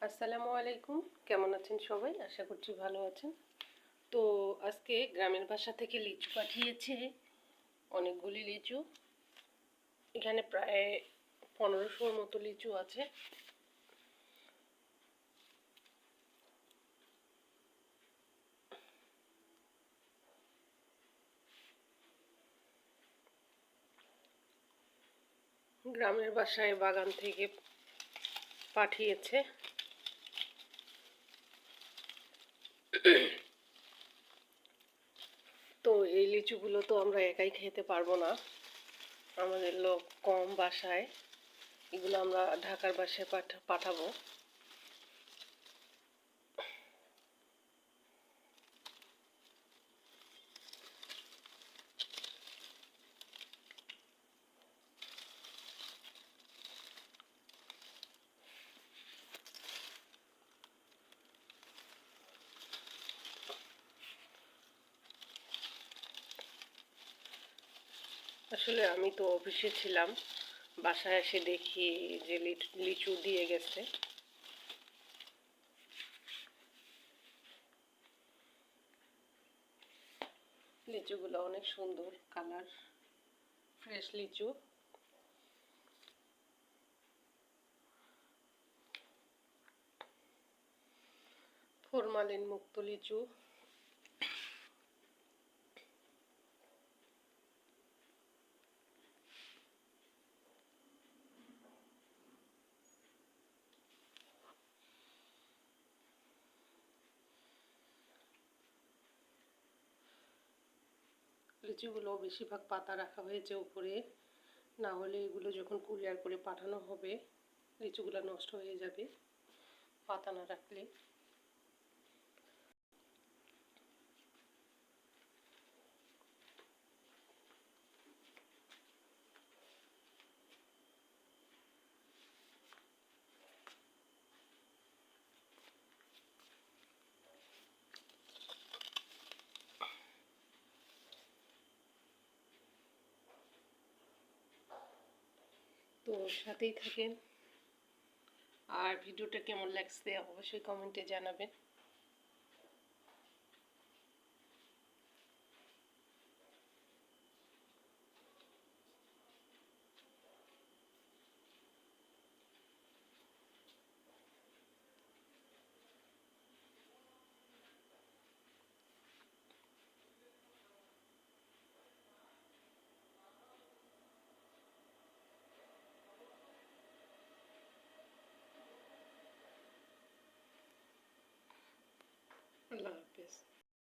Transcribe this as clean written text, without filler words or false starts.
আসসালামু আলাইকুম। কেমন আছেন সবাই? আশা করছি ভালো আছেন। তো আজকে গ্রামের বাসা থেকে লিচু পাঠিয়েছে, অনেকগুলি লিচু। এখানে প্রায় 1500-র মতো লিচু আছে। গ্রামের বাসায় বাগান থেকে পাঠিয়েছে। তো এই লিচুগুলো তো আমরা একাই খেতে পারবো না, আমাদের লোক কম বাসায়। এগুলো আমরা ঢাকার বাসায় পাঠাবো। আসলে আমি তো অফিসে ছিলাম, বাসায় এসে দেখি যে লিচু দিয়ে গেছে। লিচুগুলো অনেক সুন্দর কালার, ফ্রেশ লিচু। ফরমালিন মুক্ত লিচু। লিচুগুলো বেশিরভাগ পাতা রাখা হয়েছে উপরে, না হলে এগুলো যখন কুরিয়ার করে পাঠানো হবে লিচুগুলো নষ্ট হয়ে যাবে পাতা না রাখলে। তো সাথেই থাকেন, আর ভিডিওটা কেমন লাগছে অবশ্যই কমেন্টে জানাবেন। আল্লাহ হাফেজ।